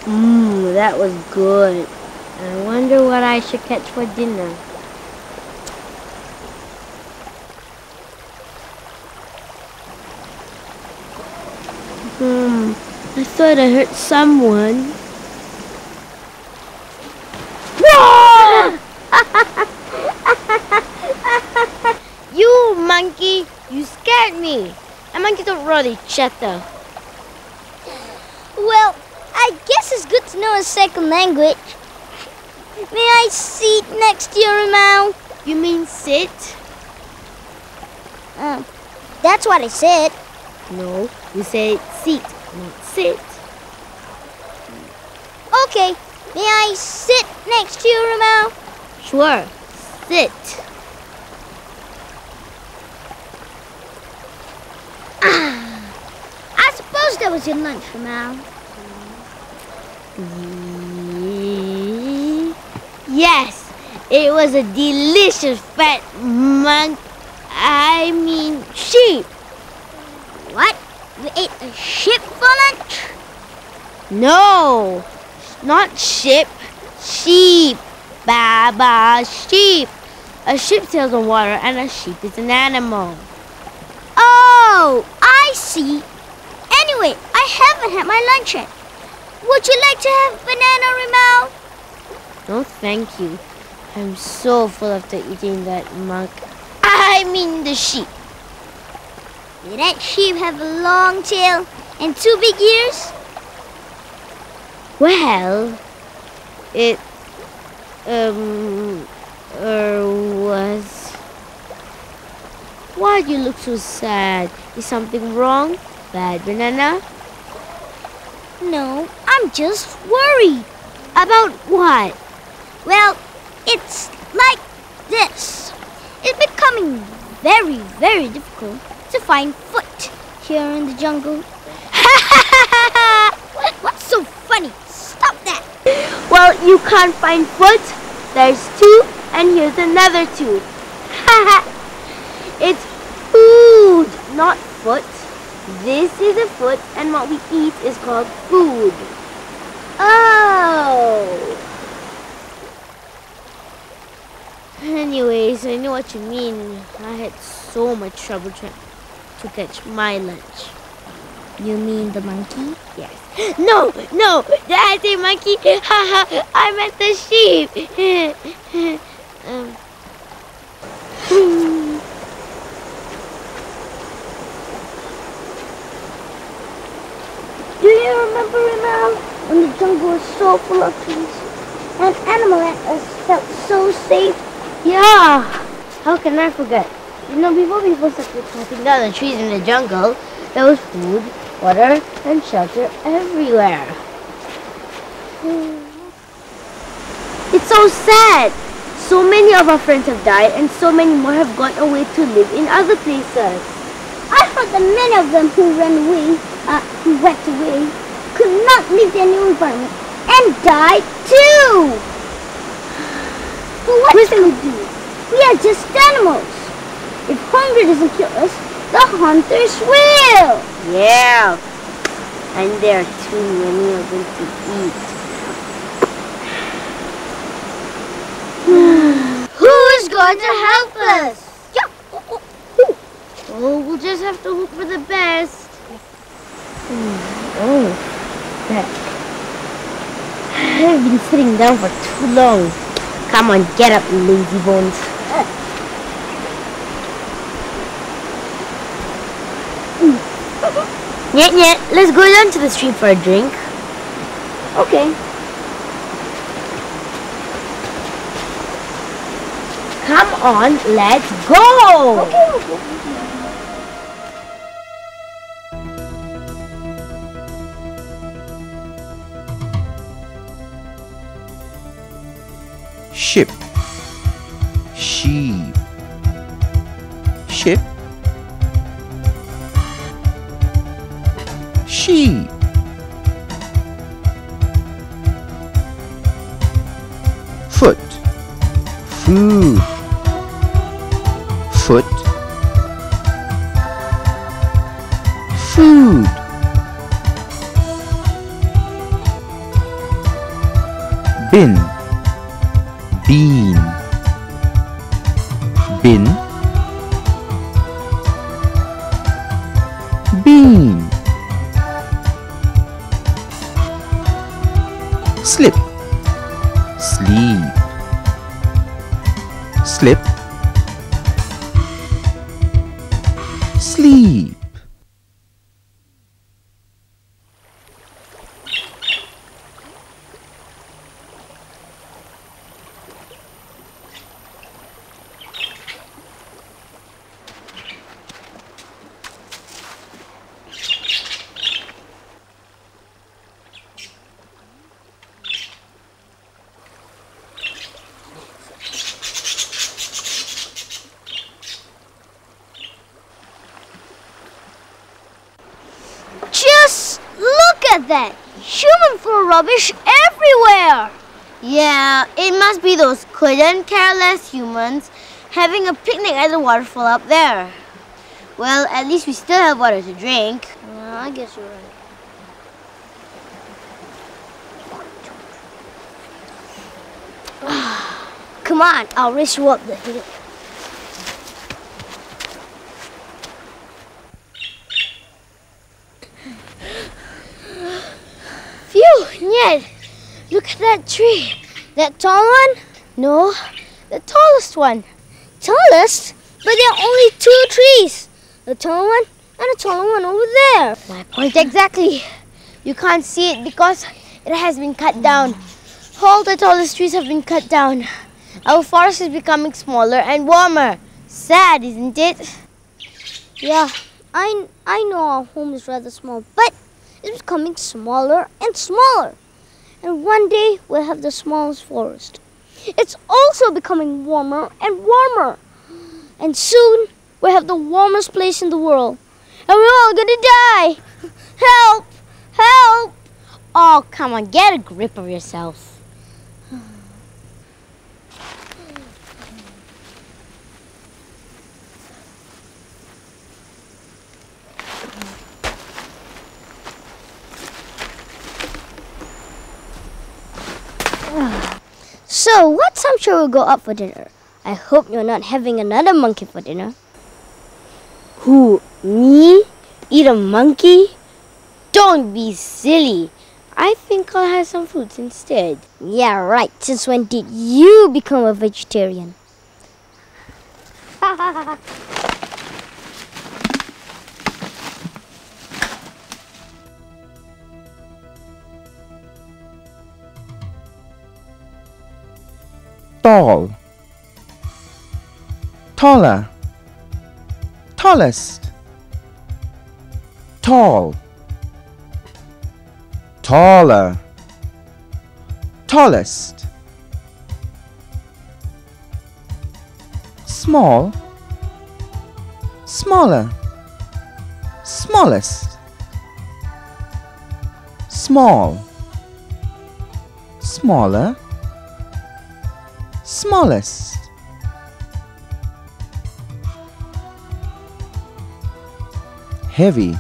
That was good. I wonder what I should catch for dinner. I thought I heard someone. Whoa! You monkey! You scared me! A monkey don't really chatter. Well, I guess it's good to know a second language. May I sit next to your mouth? You mean sit? That's what I said. No, you said seat, not sit. Okay, may I sit next to your mouth? Sure, sit. I suppose that was your lunch, Ramel. Yes, it was a delicious fat sheep. What? You ate a sheep for lunch? No, not sheep. Sheep. Baba, sheep. A sheep sails on water and a sheep is an animal. Oh, I see. Anyway, I haven't had my lunch yet. Would you like to have banana, Ramel? No, thank you. I'm so full after eating that the sheep. Did that sheep have a long tail and 2 big ears? Well, it was. Why do you look so sad? Is something wrong? Bad banana? No, I'm just worried. About what? Well, it's like this. It's becoming very, very difficult to find food here in the jungle. What's so funny? Stop that. Well, you can't find foot. There's 2, and here's another 2. It's food, not foot. This is a foot, and what we eat is called food. Oh. Anyways, I know what you mean. I had so much trouble trying to catch my lunch. You mean the monkey? Yes. No! Did I say monkey? I meant the sheep. Do you remember, Ramel, when the jungle was so full of trees and animal like us felt so safe? Yeah. How can I forget? You know, before people started cutting down the trees in the jungle, there was food, water, and shelter everywhere. It's so sad. So many of our friends have died, and so many more have gone away to live in other places. I thought that many of them who went away, could not leave their new environment and died too. But what can we do? We are just animals. If hunger doesn't kill us, the hunters will. Yeah. And there are too many of them to eat. Who is going to help us? Oh, we'll just have to hope for the best. Oh, back. I've been sitting down for too long. Come on, get up, lazy bones. Nyet, let's go down to the street for a drink. Okay. Come on, let's go! Okay. Ship, sheep, ship, sheep, foot, food, foot, food, Slip. Sleep. Slip. Sleep. Just look at that! Human food rubbish everywhere! Yeah, it must be those couldn't care less humans having a picnic at the waterfall up there. Well, at least we still have water to drink. I guess you're right. Come on, I'll race you up the hill. Phew, Ned, look at that tree. That tall one? No, the tallest one. Tallest? But there are only 2 trees. The tall one and a taller one over there. My point exactly. You can't see it because it has been cut down. All the tallest trees have been cut down. Our forest is becoming smaller and warmer. Sad, isn't it? Yeah, I know our home is rather small, but it's becoming smaller and smaller. And one day we'll have the smallest forest. It's also becoming warmer and warmer. And soon we'll have the warmest place in the world. And we're all gonna die. Help! Help! Oh, come on, get a grip of yourself. So, what time shall we go out for dinner? I hope you're not having another monkey for dinner. Who, me? Eat a monkey? Don't be silly. I think I'll have some fruits instead. Yeah, right. Since when did you become a vegetarian? Tall. Taller. Tallest. Tall. Taller. Tallest. Small. Smaller. Smallest. Small. Smaller. Smallest. Heavy.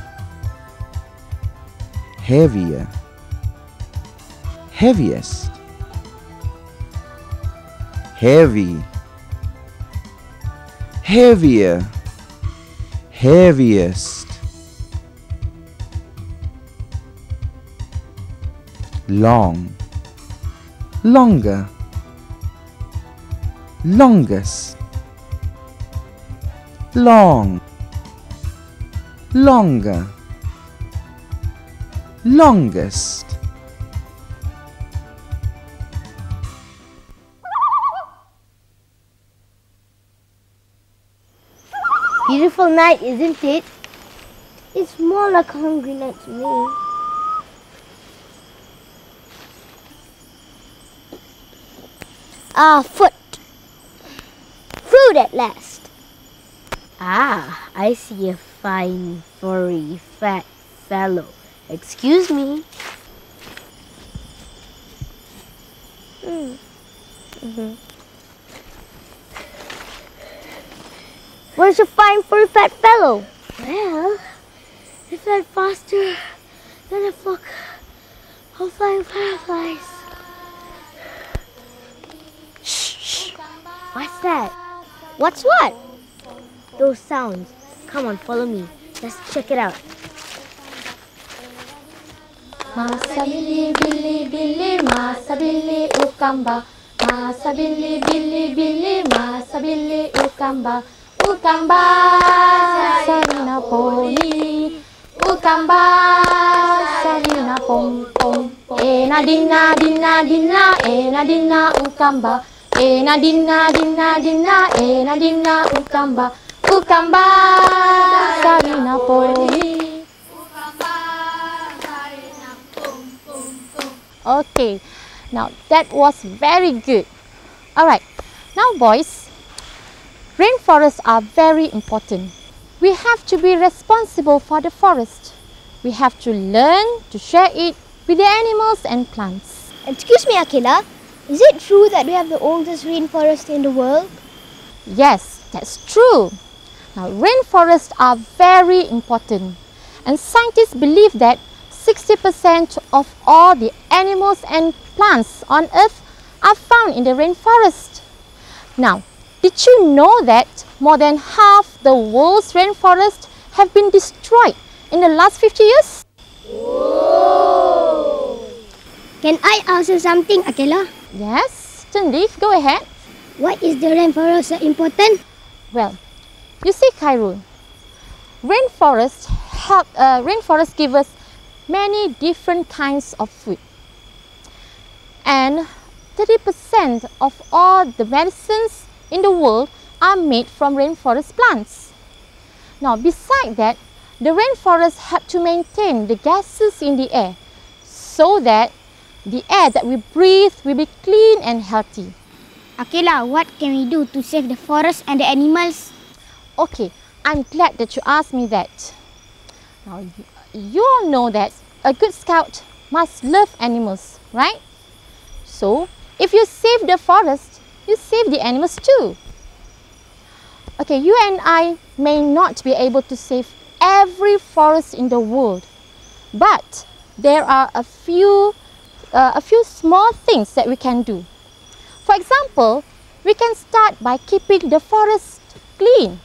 Heavier. Heaviest. Heavy. Heavier. Heaviest. Long. Longer. Longest. Long. Longer. Longest. Beautiful night, isn't it? It's more like a hungry night to me. Foot. Food at last. Ah, I see a fine, furry, fat fellow. Excuse me. Where's a fine, furry, fat fellow? Well, it flies faster than a flock of flying fireflies. Shh. What's that? What's what? Those sounds. Come on, follow me. Let's check it out. Masa bili bili bili, masa bili ukamba. Masa bili bili bili, masa bili ukamba. Ukamba sarina poni, ukamba sarina pom pom. Ena dina dina dina, ena dina ukamba. Ena dina dina dina, ena dina ukamba. Ukamba sarina poni. Okay, now that was very good. Alright, now boys, rainforests are very important. We have to be responsible for the forest. We have to learn to share it with the animals and plants. Excuse me, Akila. Is it true that we have the oldest rainforest in the world? Yes, that's true. Now, rainforests are very important, and scientists believe that 60% of all the animals and plants on Earth are found in the rainforest. Now, did you know that more than half the world's rainforests have been destroyed in the last 50 years? Whoa. Can I ask you something, Akila? Yes, Tundeep, go ahead. Why is the rainforest so important? Well, you see, Khairul, rainforests give us many different kinds of food, and 30% of all the medicines in the world are made from rainforest plants. Now, besides that, the rainforests help to maintain the gases in the air so that the air that we breathe will be clean and healthy. Akila, what can we do to save the forest and the animals? Okay, I'm glad that you asked me that. Now, you all know that a good scout must love animals, right? So, if you save the forest, you save the animals too. Okay, you and I may not be able to save every forest in the world, but there are a few small things that we can do. For example, we can start by keeping the forest clean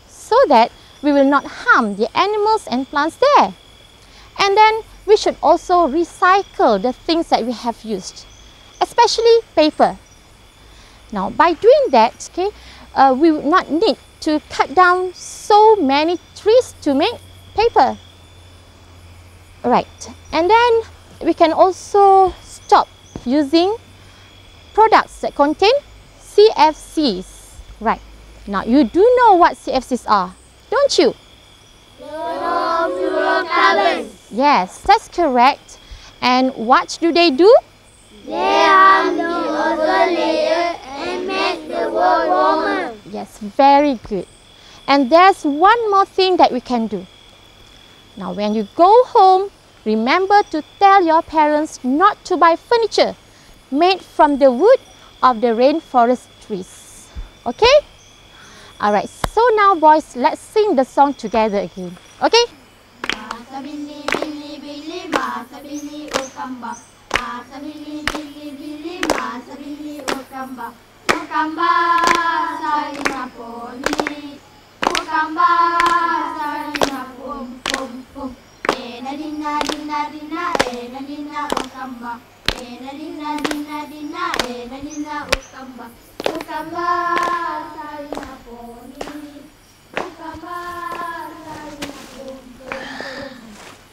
so that we will not harm the animals and plants there. And then we should also recycle the things that we have used, especially paper. Now, by doing that, okay, we will not need to cut down so many trees to make paper. Right, and then we can also stop using products that contain CFCs. Right, now you do know what CFCs are, don't you? Fluorocarbons. Yes, that's correct. And what do they do? They harm the ozone layer and make the world warmer. Yes, very good. And there's one more thing that we can do. Now, when you go home, remember to tell your parents not to buy furniture made from the wood of the rainforest trees. Okay? Alright, so now boys, let's sing the song together again. Okay? Masa bili bili bili, masa bili ukamba. Masa bili bili bili, masa bili ukamba. Ukamba sarina poni, ukamba sarina pom pom pom. Ena dina dina dina, ena dina ukamba. Ena dina dina dina, ena dina ukamba. Ukamba sarina poni, ukamba sarina pom pom pom.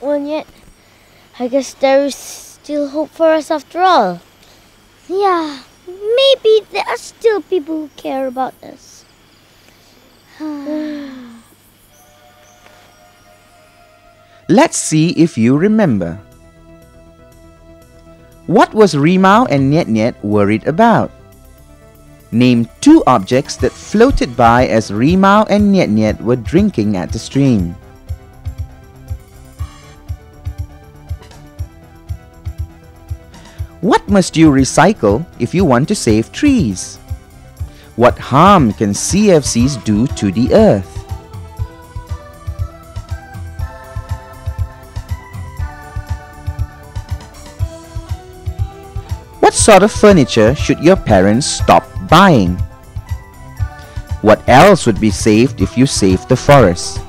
Well, yet, I guess there is still hope for us after all. Yeah, maybe there are still people who care about us. Let's see if you remember. What was Rimau and Niet Niet worried about? Name two objects that floated by as Rimau and Niet Niet were drinking at the stream. What must you recycle if you want to save trees? What harm can CFCs do to the earth? What sort of furniture should your parents stop buying? What else would be saved if you saved the forest?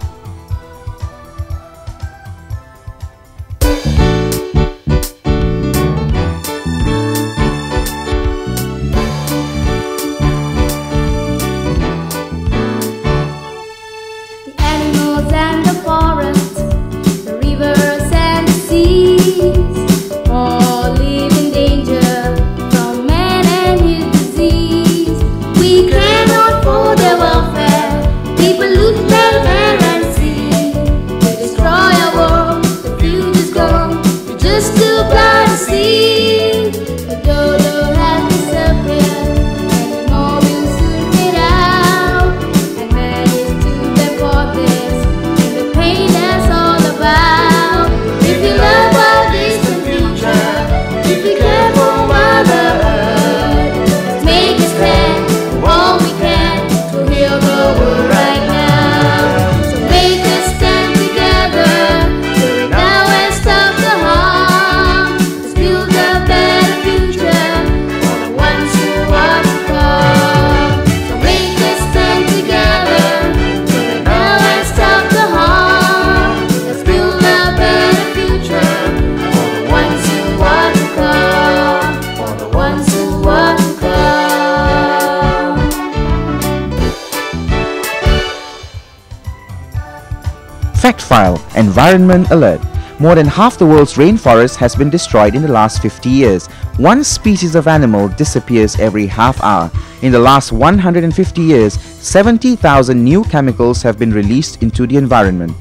Environment Alert. More than half the world's rainforest has been destroyed in the last 50 years. One species of animal disappears every half hour. In the last 150 years, 70,000 new chemicals have been released into the environment.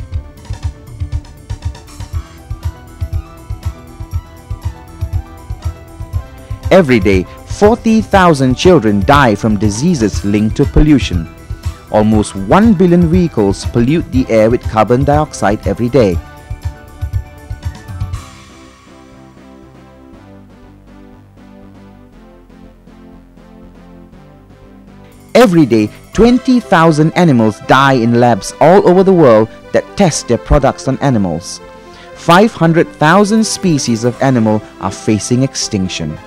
Every day, 40,000 children die from diseases linked to pollution. Almost 1 billion vehicles pollute the air with carbon dioxide every day. Every day, 20,000 animals die in labs all over the world that test their products on animals. 500,000 species of animal are facing extinction.